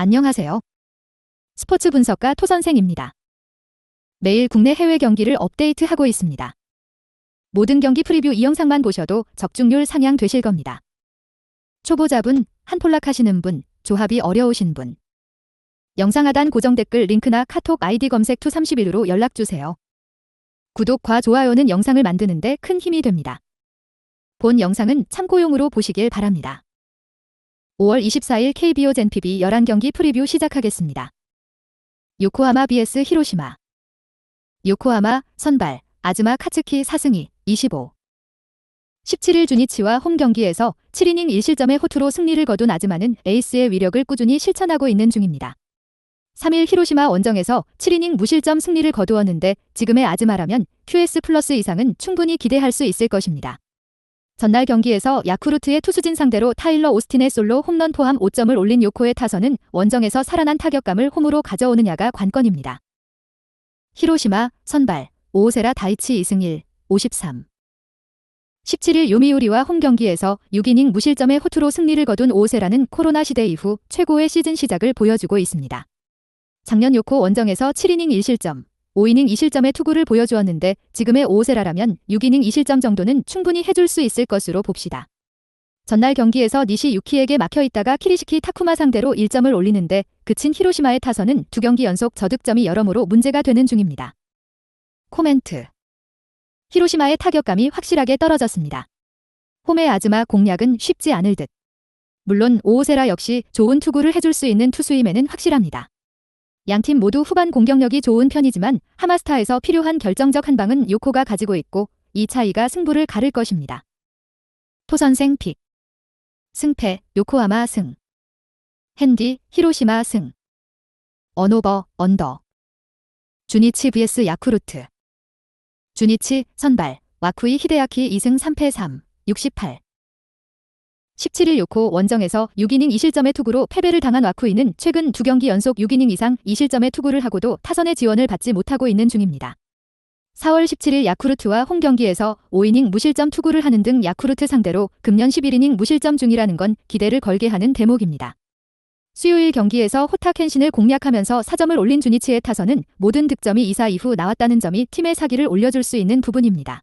안녕하세요. 스포츠 분석가 토선생입니다. 매일 국내 해외 경기를 업데이트하고 있습니다. 모든 경기 프리뷰 이 영상만 보셔도 적중률 상향 되실 겁니다. 초보자분, 한폴락 하시는 분, 조합이 어려우신 분. 영상 하단 고정 댓글 링크나 카톡 아이디 검색 투31으로 연락주세요. 구독과 좋아요는 영상을 만드는데 큰 힘이 됩니다. 본 영상은 참고용으로 보시길 바랍니다. 5월 24일 KBO 젠PB 11경기 프리뷰 시작하겠습니다. 요코하마 vs 히로시마. 요코하마, 선발, 아즈마 카츠키 4승 25. 17일 주니치와 홈 경기에서 7이닝 1실점의 호투로 승리를 거둔 아즈마는 에이스의 위력을 꾸준히 실천하고 있는 중입니다. 3일 히로시마 원정에서 7이닝 무실점 승리를 거두었는데 지금의 아즈마라면 QS 플러스 이상은 충분히 기대할 수 있을 것입니다. 전날 경기에서 야쿠르트의 투수진 상대로 타일러 오스틴의 솔로 홈런 포함 5점을 올린 요코의 타선은 원정에서 살아난 타격감을 홈으로 가져오느냐가 관건입니다. 히로시마, 선발, 오오세라 다이치 2승 1, 53. 17일 요미우리와 홈 경기에서 6이닝 무실점의 호투로 승리를 거둔 오오세라는 코로나 시대 이후 최고의 시즌 시작을 보여주고 있습니다. 작년 요코 원정에서 7이닝 1실점, 5이닝 2실점의 투구를 보여주었는데 지금의 오오세라라면 6이닝 2실점 정도는 충분히 해줄 수 있을 것으로 봅시다. 전날 경기에서 니시 유키에게 막혀있다가 키리시키 타쿠마 상대로 1점을 올리는데 그친 히로시마의 타선은 2경기 연속 저득점이 여러모로 문제가 되는 중입니다. 코멘트. 히로시마의 타격감이 확실하게 떨어졌습니다. 홈의 아즈마 공략은 쉽지 않을 듯. 물론 오오세라 역시 좋은 투구를 해줄 수 있는 투수임에는 확실합니다. 양팀 모두 후반 공격력이 좋은 편이지만 하마스타에서 필요한 결정적 한 방은 요코가 가지고 있고 이 차이가 승부를 가를 것입니다. 토선생 픽. 승패, 요코하마 승. 핸디, 히로시마 승. 언오버, 언더. 주니치 vs 야쿠르트. 주니치, 선발, 와쿠이 히데야키 2승 3패 3, 68. 17일 요코 원정에서 6이닝 2실점의 투구로 패배를 당한 와쿠이는 최근 2경기 연속 6이닝 이상 2실점의 투구를 하고도 타선의 지원을 받지 못하고 있는 중입니다. 4월 17일 야쿠르트와 홈 경기에서 5이닝 무실점 투구를 하는 등 야쿠르트 상대로 금년 11이닝 무실점 중이라는 건 기대를 걸게 하는 대목입니다. 수요일 경기에서 호타 켄신을 공략하면서 4점을 올린 주니치의 타선은 모든 득점이 2사 이후 나왔다는 점이 팀의 사기를 올려줄 수 있는 부분입니다.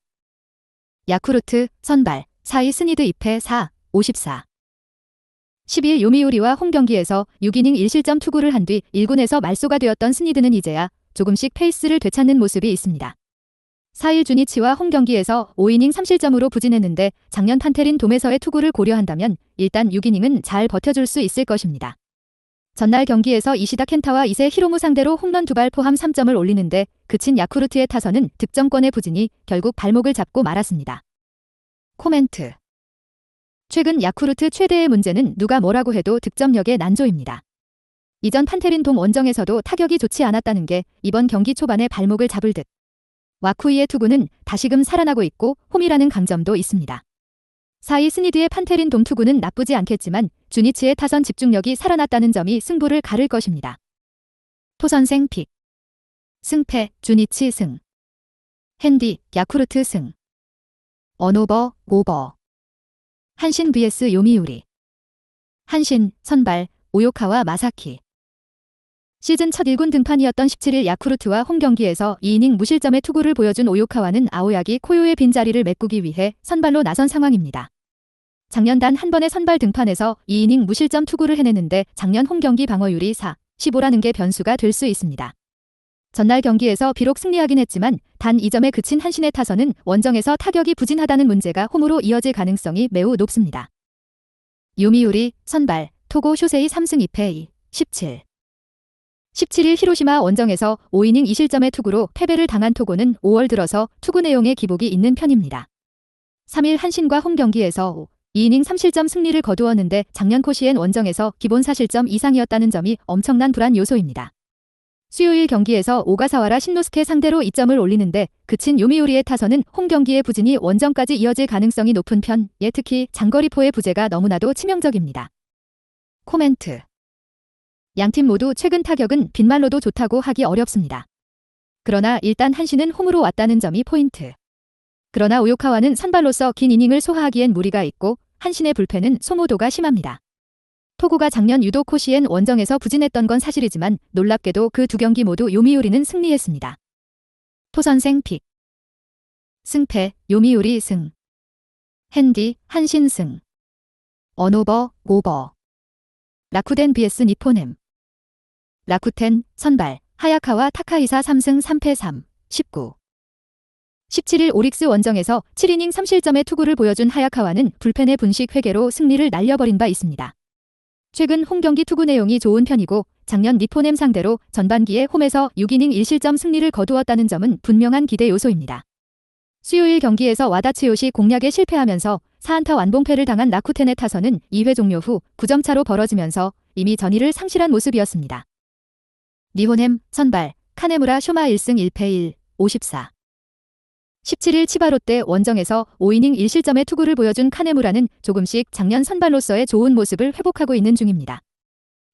야쿠르트, 선발, 4위 스니드 2패 4, 54. 12일 요미우리와 홈 경기에서 6이닝 1실점 투구를 한 뒤 1군에서 말소가 되었던 스니드는 이제야 조금씩 페이스를 되찾는 모습이 있습니다. 4일 주니치와 홈 경기에서 5이닝 3실점으로 부진했는데 작년 판테린 돔에서의 투구를 고려한다면 일단 6이닝은 잘 버텨줄 수 있을 것입니다. 전날 경기에서 이시다 켄타와 이세 히로무 상대로 홈런 2발 포함 3점을 올리는데 그친 야쿠르트의 타선은 득점권의 부진이 결국 발목을 잡고 말았습니다. 코멘트. 최근 야쿠르트 최대의 문제는 누가 뭐라고 해도 득점력의 난조입니다. 이전 판테린 돔 원정에서도 타격이 좋지 않았다는 게 이번 경기 초반에 발목을 잡을 듯. 와쿠이의 투구는 다시금 살아나고 있고 홈이라는 강점도 있습니다. 4위 스니드의 판테린 돔 투구는 나쁘지 않겠지만 주니치의 타선 집중력이 살아났다는 점이 승부를 가를 것입니다. 토선생 픽. 승패, 주니치 승. 핸디, 야쿠르트 승. 언오버, 오버. 한신 vs 요미우리. 한신, 선발, 오요카와 마사키. 시즌 첫 1군 등판이었던 17일 야쿠르트와 홈 경기에서 2이닝 무실점의 투구를 보여준 오요카와는 아오야기 코요의 빈자리를 메꾸기 위해 선발로 나선 상황입니다. 작년 단 한 번의 선발 등판에서 2이닝 무실점 투구를 해내는데 작년 홈 경기 방어율이 4, 15라는 게 변수가 될 수 있습니다. 전날 경기에서 비록 승리하긴 했지만 단 2점에 그친 한신의 타선은 원정에서 타격이 부진하다는 문제가 홈으로 이어질 가능성이 매우 높습니다. 요미우리, 선발, 토고 쇼세이 3승 2패 2, 17. 17일 히로시마 원정에서 5이닝 2실점의 투구로 패배를 당한 토고는 5월 들어서 투구 내용에 기복이 있는 편입니다. 3일 한신과 홈 경기에서 2이닝 3실점 승리를 거두었는데 작년 코시엔 원정에서 기본 4실점 이상이었다는 점이 엄청난 불안 요소입니다. 수요일 경기에서 오가사와라 신노스케 상대로 2점을 올리는데 그친 요미우리의 타선은 홈 경기의 부진이 원정까지 이어질 가능성이 높은 편에 특히 장거리포의 부재가 너무나도 치명적입니다. 코멘트. 양팀 모두 최근 타격은 빈말로도 좋다고 하기 어렵습니다. 그러나 일단 한신은 홈으로 왔다는 점이 포인트. 그러나 오요카와는 선발로서 긴 이닝을 소화하기엔 무리가 있고 한신의 불펜은 소모도가 심합니다. 토구가 작년 유도 코시엔 원정에서 부진했던 건 사실이지만 놀랍게도 그 두 경기 모두 요미우리는 승리했습니다. 토선생 픽. 승패, 요미우리 승. 핸디, 한신 승. 언오버, 오버. 라쿠덴 vs 니포넴. 라쿠텐, 선발, 하야카와 타카히사 3승 3패 3, 19. 17일 오릭스 원정에서 7이닝 3실점의 투구를 보여준 하야카와는 불펜의 분식 회개로 승리를 날려버린 바 있습니다. 최근 홈경기 투구 내용이 좋은 편이고 작년 니포넴 상대로 전반기에 홈에서 6이닝 1실점 승리를 거두었다는 점은 분명한 기대 요소입니다. 수요일 경기에서 와다츠요시 공략에 실패하면서 4안타 완봉패를 당한 라쿠텐의 타선은 2회 종료 후 9점 차로 벌어지면서 이미 전의를 상실한 모습이었습니다. 니포넴, 선발, 카네무라 쇼마 1승 1패 1, 54. 17일 치바롯데 원정에서 5이닝 1실점의 투구를 보여준 카네무라는 조금씩 작년 선발로서의 좋은 모습을 회복하고 있는 중입니다.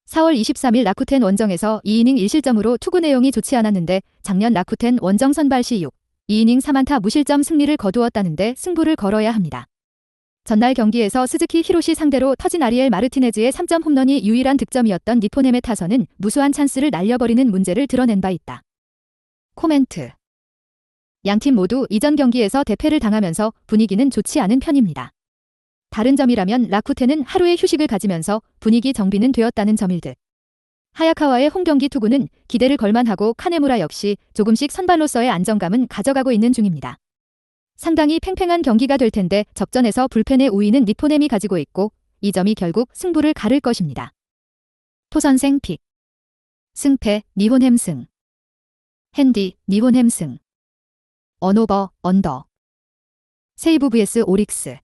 4월 23일 라쿠텐 원정에서 2이닝 1실점으로 투구 내용이 좋지 않았는데 작년 라쿠텐 원정 선발 시 2이닝 3안타 무실점 승리를 거두었다는데 승부를 걸어야 합니다. 전날 경기에서 스즈키 히로시 상대로 터진 아리엘 마르티네즈의 3점 홈런이 유일한 득점이었던 니포넴의 타선은 무수한 찬스를 날려버리는 문제를 드러낸 바 있다. 코멘트. 양팀 모두 이전 경기에서 대패를 당하면서 분위기는 좋지 않은 편입니다. 다른 점이라면 라쿠텐은 하루의 휴식을 가지면서 분위기 정비는 되었다는 점일 듯. 하야카와의 홈경기 투구는 기대를 걸만하고 카네무라 역시 조금씩 선발로서의 안정감은 가져가고 있는 중입니다. 상당히 팽팽한 경기가 될 텐데 적전에서 불펜의 우위는 니포넴이 가지고 있고 이 점이 결국 승부를 가를 것입니다. 토선생 픽. 승패, 니포넴 승. 핸디, 니포넴 승. 언오버, 언더. 세이브 vs 오릭스.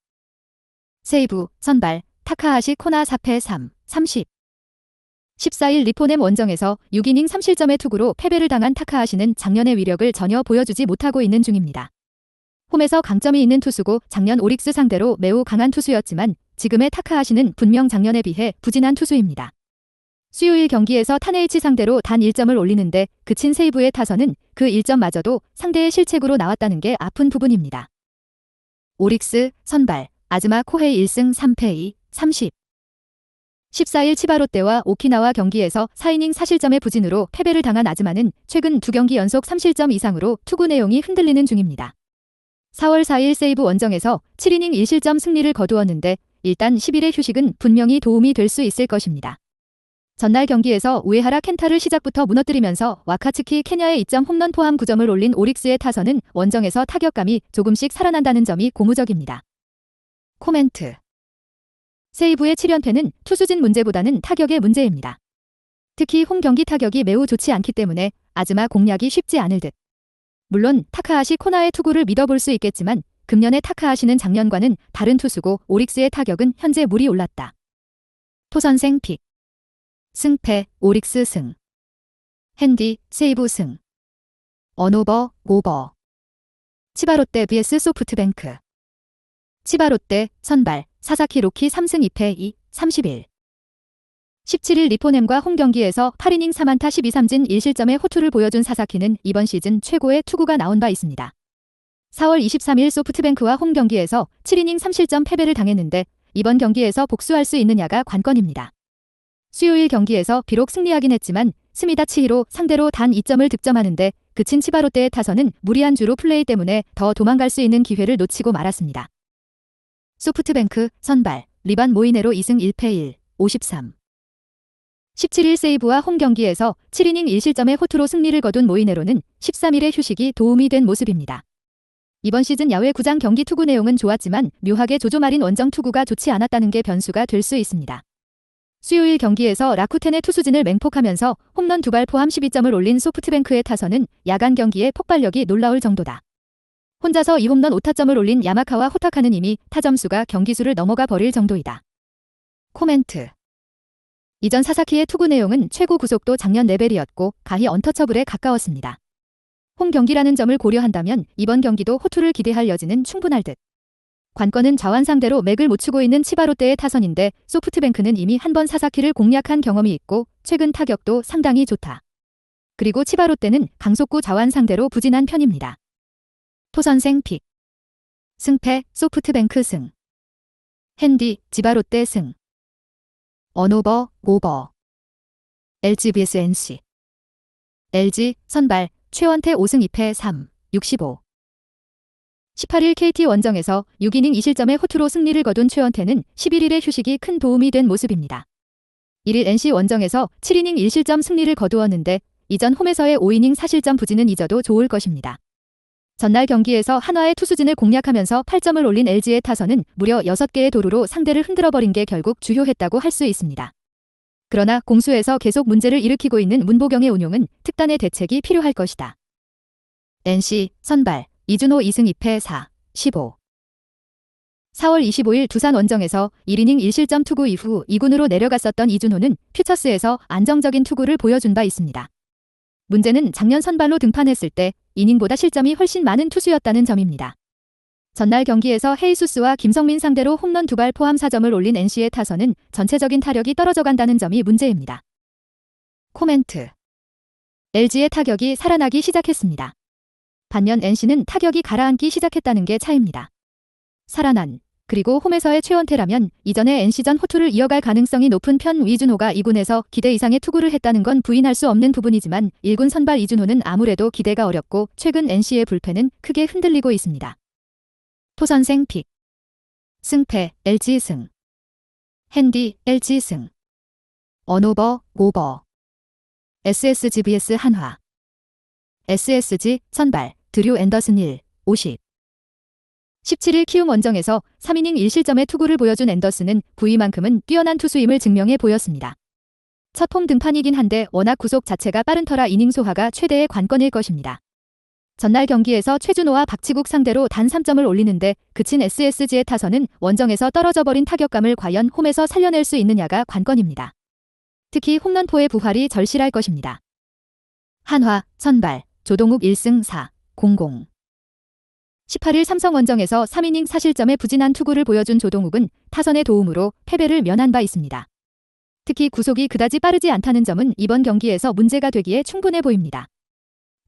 세이브, 선발, 타카하시 코나 4패 3, 30. 14일 니포넴 원정에서 6이닝 3실점의 투구로 패배를 당한 타카하시는 작년의 위력을 전혀 보여주지 못하고 있는 중입니다. 홈에서 강점이 있는 투수고 작년 오릭스 상대로 매우 강한 투수였지만 지금의 타카하시는 분명 작년에 비해 부진한 투수입니다. 수요일 경기에서 타네이치 상대로 단 1점을 올리는데 그친 세이브의 타선은 그 1점마저도 상대의 실책으로 나왔다는 게 아픈 부분입니다. 오릭스, 선발, 아즈마 코헤이 1승 3패 2, 30. 14일 치바롯데와 오키나와 경기에서 4이닝 4실점의 부진으로 패배를 당한 아즈마는 최근 2경기 연속 3실점 이상으로 투구 내용이 흔들리는 중입니다. 4월 4일 세이브 원정에서 7이닝 1실점 승리를 거두었는데 일단 10일의 휴식은 분명히 도움이 될 수 있을 것입니다. 전날 경기에서 우에하라 켄타를 시작부터 무너뜨리면서 와카츠키 케냐의 2점 홈런 포함 9점을 올린 오릭스의 타선은 원정에서 타격감이 조금씩 살아난다는 점이 고무적입니다. 코멘트. 세이브의 7연패는 투수진 문제보다는 타격의 문제입니다. 특히 홈 경기 타격이 매우 좋지 않기 때문에 아즈마 공략이 쉽지 않을 듯. 물론 타카하시 코나의 투구를 믿어볼 수 있겠지만 금년의 타카하시는 작년과는 다른 투수고 오릭스의 타격은 현재 물이 올랐다. 토선생 픽. 승패, 오릭스 승. 핸디, 세이브 승. 언오버, 오버. 치바롯데 vs 소프트뱅크. 치바롯데, 선발, 사사키 로키 3승 2패 2, 31. 17일 니포넴과 홈경기에서 8이닝 3안타 12삼진 1실점의 호투를 보여준 사사키는 이번 시즌 최고의 투구가 나온 바 있습니다. 4월 23일 소프트뱅크와 홈경기에서 7이닝 3실점 패배를 당했는데 이번 경기에서 복수할 수 있느냐가 관건입니다. 수요일 경기에서 비록 승리하긴 했지만 스미다 치히로 상대로 단 2점을 득점하는데 그친 치바롯데의 타선은 무리한 주루 플레이 때문에 더 도망갈 수 있는 기회를 놓치고 말았습니다. 소프트뱅크, 선발, 리반 모이네로 2승 1패 1, 53. 17일 세이브와 홈 경기에서 7이닝 1실점의 호투로 승리를 거둔 모이네로는 13일의 휴식이 도움이 된 모습입니다. 이번 시즌 야외 구장 경기 투구 내용은 좋았지만 묘하게 조조마린 원정 투구가 좋지 않았다는 게 변수가 될 수 있습니다. 수요일 경기에서 라쿠텐의 투수진을 맹폭하면서 홈런 2발 포함 12점을 올린 소프트뱅크의 타선은 야간 경기에 폭발력이 놀라울 정도다. 혼자서 2홈런 5타점을 올린 야마카와 호타카는 이미 타점수가 경기수를 넘어가 버릴 정도이다. 코멘트. 이전 사사키의 투구 내용은 최고 구속도 작년 레벨이었고 가히 언터처블에 가까웠습니다. 홈 경기라는 점을 고려한다면 이번 경기도 호투를 기대할 여지는 충분할 듯. 관건은 좌완 상대로 맥을 못 추고 있는 치바롯데의 타선인데 소프트뱅크는 이미 한 번 사사키를 공략한 경험이 있고 최근 타격도 상당히 좋다. 그리고 치바롯데는 강속구 좌완 상대로 부진한 편입니다. 토선생 픽. 승패, 소프트뱅크 승. 핸디, 지바롯데 승. 언오버, 오버. LG vs NC. LG, 선발, 최원태 5승 2패 3, 65. 18일 KT 원정에서 6이닝 2실점의 호투로 승리를 거둔 최원태는 11일의 휴식이 큰 도움이 된 모습입니다. 1일 NC 원정에서 7이닝 1실점 승리를 거두었는데 이전 홈에서의 5이닝 4실점 부진은 잊어도 좋을 것입니다. 전날 경기에서 한화의 투수진을 공략하면서 8점을 올린 LG의 타선은 무려 6개의 도루로 상대를 흔들어버린 게 결국 주요했다고 할 수 있습니다. 그러나 공수에서 계속 문제를 일으키고 있는 문보경의 운용은 특단의 대책이 필요할 것이다. NC, 선발, 이준호 2승 2패 4, 15. 4월 25일 두산 원정에서 1이닝 1실점 투구 이후 2군으로 내려갔었던 이준호는 퓨처스에서 안정적인 투구를 보여준 바 있습니다. 문제는 작년 선발로 등판했을 때 이닝보다 실점이 훨씬 많은 투수였다는 점입니다. 전날 경기에서 헤이수스와 김성민 상대로 홈런 2발 포함 4점을 올린 NC의 타선은 전체적인 타력이 떨어져 간다는 점이 문제입니다. 코멘트. LG의 타격이 살아나기 시작했습니다. 반면 NC는 타격이 가라앉기 시작했다는 게 차이입니다. 살아난, 그리고 홈에서의 최원태라면 이전에 NC전 호투를 이어갈 가능성이 높은 편 이준호가 2군에서 기대 이상의 투구를 했다는 건 부인할 수 없는 부분이지만 1군 선발 이준호는 아무래도 기대가 어렵고 최근 NC의 불펜은 크게 흔들리고 있습니다. 토선생 픽. 승패, LG 승. 핸디, LG 승. 언오버, 오버. SSG vs 한화. SSG, 선발, 드류 앤더슨 1, 50. 17일 키움 원정에서 3이닝 1실점의 투구를 보여준 앤더슨은 부위만큼은 뛰어난 투수임을 증명해 보였습니다. 첫 홈 등판이긴 한데 워낙 구속 자체가 빠른 터라 이닝 소화가 최대의 관건일 것입니다. 전날 경기에서 최준호와 박치국 상대로 단 3점을 올리는데 그친 SSG의 타선은 원정에서 떨어져 버린 타격감을 과연 홈에서 살려낼 수 있느냐가 관건입니다. 특히 홈런포의 부활이 절실할 것입니다. 한화, 선발, 조동욱 1승 4, 00. 18일 삼성 원정에서 3이닝 4실점의 부진한 투구를 보여준 조동욱은 타선의 도움으로 패배를 면한 바 있습니다. 특히 구속이 그다지 빠르지 않다는 점은 이번 경기에서 문제가 되기에 충분해 보입니다.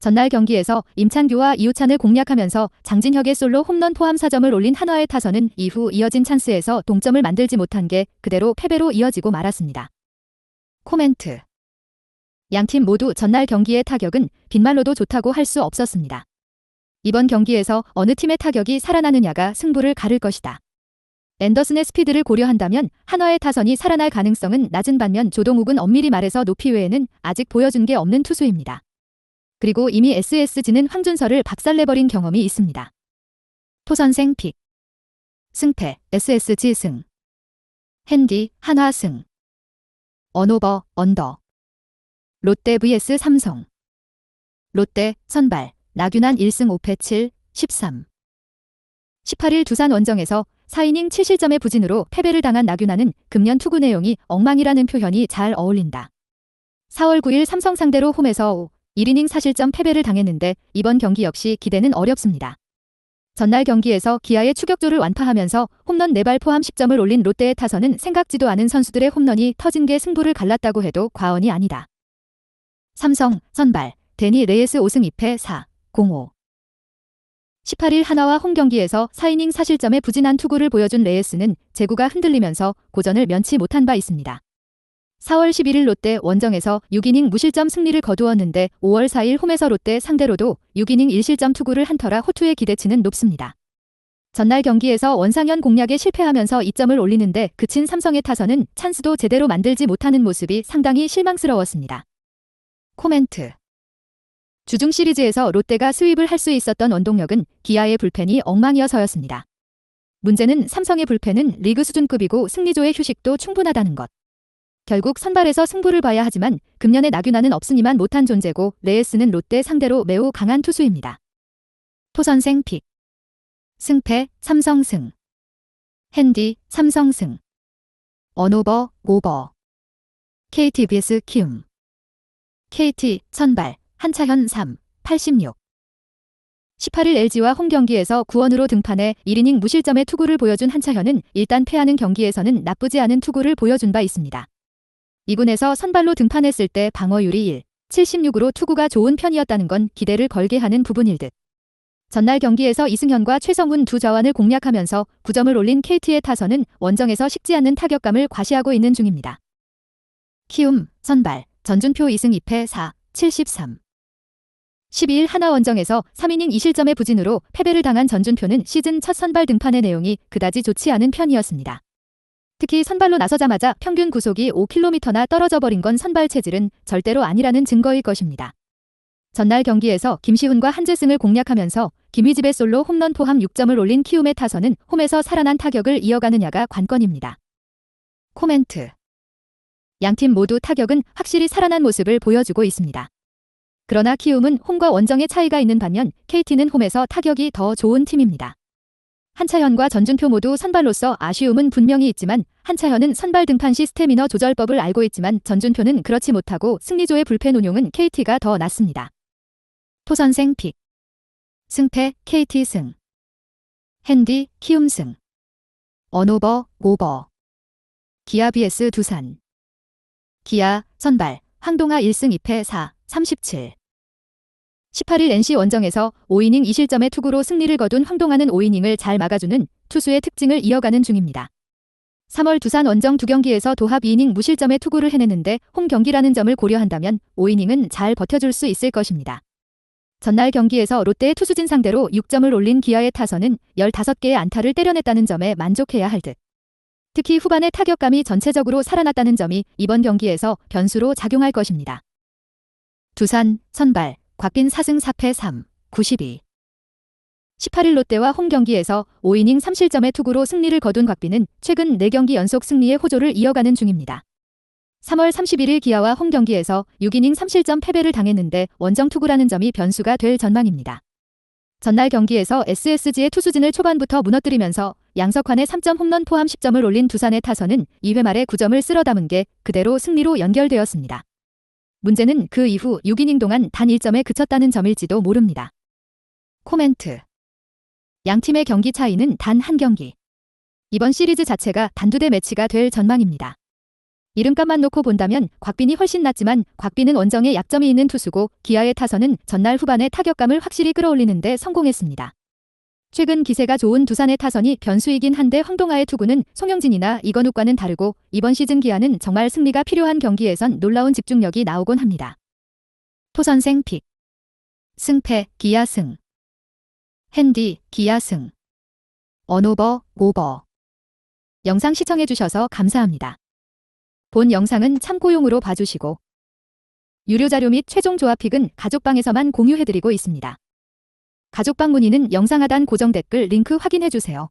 전날 경기에서 임찬규와 이우찬을 공략하면서 장진혁의 솔로 홈런 포함 4점을 올린 한화의 타선은 이후 이어진 찬스에서 동점을 만들지 못한 게 그대로 패배로 이어지고 말았습니다. 코멘트. 양팀 모두 전날 경기의 타격은 빈말로도 좋다고 할 수 없었습니다. 이번 경기에서 어느 팀의 타격이 살아나느냐가 승부를 가를 것이다. 앤더슨의 스피드를 고려한다면 한화의 타선이 살아날 가능성은 낮은 반면 조동욱은 엄밀히 말해서 높이 외에는 아직 보여준 게 없는 투수입니다. 그리고 이미 SSG는 황준서를 박살내버린 경험이 있습니다. 토선생 픽. 승패, SSG 승. 핸디, 한화 승. 언오버, 언더. 롯데 vs 삼성. 롯데, 선발, 나균환 1승 5패 7, 13. 18일 두산 원정에서 4이닝 7실점의 부진으로 패배를 당한 나균환은 금년 투구 내용이 엉망이라는 표현이 잘 어울린다. 4월 9일 삼성 상대로 홈에서 1이닝 4실점 패배를 당했는데 이번 경기 역시 기대는 어렵습니다. 전날 경기에서 기아의 추격조를 완파하면서 홈런 4발 포함 10점을 올린 롯데의 타선은 생각지도 않은 선수들의 홈런이 터진 게 승부를 갈랐다고 해도 과언이 아니다. 삼성, 선발, 데니 레이스 5승 2패 4, 05. 18일 한화와 홈경기에서 4이닝 4실점의 부진한 투구를 보여준 레이스는 제구가 흔들리면서 고전을 면치 못한 바 있습니다. 4월 11일 롯데 원정에서 6이닝 무실점 승리를 거두었는데 5월 4일 홈에서 롯데 상대로도 6이닝 1실점 투구를 한 터라 호투의 기대치는 높습니다. 전날 경기에서 원상현 공략에 실패하면서 2점을 올리는데 그친 삼성의 타선은 찬스도 제대로 만들지 못하는 모습이 상당히 실망스러웠습니다. 코멘트. 주중 시리즈에서 롯데가 스윕을 할 수 있었던 원동력은 기아의 불펜이 엉망이어서였습니다. 문제는 삼성의 불펜은 리그 수준급이고 승리조의 휴식도 충분하다는 것. 결국 선발에서 승부를 봐야 하지만 금년의 나균환은 없으니만 못한 존재고 레이스는 롯데 상대로 매우 강한 투수입니다. 토선생 픽. 승패, 삼성 승. 핸디, 삼성 승. 언오버, 오버. KT vs 키움. KT, 선발, 한차현 3, 86. 18일 LG와 홈경기에서 구원으로 등판해 1이닝 무실점의 투구를 보여준 한차현은 일단 패하는 경기에서는 나쁘지 않은 투구를 보여준 바 있습니다. 2군에서 선발로 등판했을 때 방어율이 1, 76으로 투구가 좋은 편이었다는 건 기대를 걸게 하는 부분일 듯. 전날 경기에서 이승현과 최성훈 두 좌완을 공략하면서 9점을 올린 KT의 타선은 원정에서 식지 않는 타격감을 과시하고 있는 중입니다. 키움, 선발, 전준표 2승 2패 4, 73. 12일 하나원정에서 3이닝 2실점의 부진으로 패배를 당한 전준표는 시즌 첫 선발 등판의 내용이 그다지 좋지 않은 편이었습니다. 특히 선발로 나서자마자 평균 구속이 5km나 떨어져 버린 건 선발 체질은 절대로 아니라는 증거일 것입니다. 전날 경기에서 김시훈과 한재승을 공략하면서 김휘집의 솔로 홈런 포함 6점을 올린 키움의 타선은 홈에서 살아난 타격을 이어가느냐가 관건입니다. 코멘트. 양팀 모두 타격은 확실히 살아난 모습을 보여주고 있습니다. 그러나 키움은 홈과 원정의 차이가 있는 반면 KT는 홈에서 타격이 더 좋은 팀입니다. 한차현과 전준표 모두 선발로서 아쉬움은 분명히 있지만 한차현은 선발 등판 시 스태미너 조절법을 알고 있지만 전준표는 그렇지 못하고 승리조의 불펜 운용은 KT가 더 낫습니다. 토선생 픽. 승패 KT 승. 핸디 키움 승. 언오버 오버. 기아 vs 두산. 기아 선발 황동아 1승 2패 4, 37. 18일 NC 원정에서 5이닝 2실점의 투구로 승리를 거둔 황동아는 5이닝을 잘 막아주는 투수의 특징을 이어가는 중입니다. 3월 두산 원정 2경기에서 도합 2이닝 무실점의 투구를 해내는데 홈 경기라는 점을 고려한다면 5이닝은 잘 버텨줄 수 있을 것입니다. 전날 경기에서 롯데의 투수진 상대로 6점을 올린 기아의 타선은 15개의 안타를 때려냈다는 점에 만족해야 할 듯. 특히 후반의 타격감이 전체적으로 살아났다는 점이 이번 경기에서 변수로 작용할 것입니다. 두산 선발 곽빈 4승 4패 3, 92. 18일 롯데와 홈 경기에서 5이닝 3실점의 투구로 승리를 거둔 곽빈은 최근 4경기 연속 승리의 호조를 이어가는 중입니다. 3월 31일 기아와 홈 경기에서 6이닝 3실점 패배를 당했는데 원정 투구라는 점이 변수가 될 전망입니다. 전날 경기에서 SSG의 투수진을 초반부터 무너뜨리면서 양석환의 3점 홈런 포함 10점을 올린 두산의 타선은 2회 말에 9점을 쓸어 담은 게 그대로 승리로 연결되었습니다. 문제는 그 이후 6이닝 동안 단 1점에 그쳤다는 점일지도 모릅니다. 코멘트. 양팀의 경기 차이는 단 한 경기. 이번 시리즈 자체가 단두대 매치가 될 전망입니다. 이름값만 놓고 본다면 곽빈이 훨씬 낫지만 곽빈은 원정에 약점이 있는 투수고 기아의 타선은 전날 후반에 타격감을 확실히 끌어올리는데 성공했습니다. 최근 기세가 좋은 두산의 타선이 변수이긴 한데 황동아의 투구는 송영진이나 이건욱과는 다르고 이번 시즌 기아는 정말 승리가 필요한 경기에선 놀라운 집중력이 나오곤 합니다. 토선생 픽. 승패 기아 승. 핸디 기아 승. 언오버 오버. 영상 시청해주셔서 감사합니다. 본 영상은 참고용으로 봐주시고 유료 자료 및 최종 조합픽은 가족방에서만 공유해드리고 있습니다. 가족방 문의는 영상 하단 고정 댓글 링크 확인해주세요.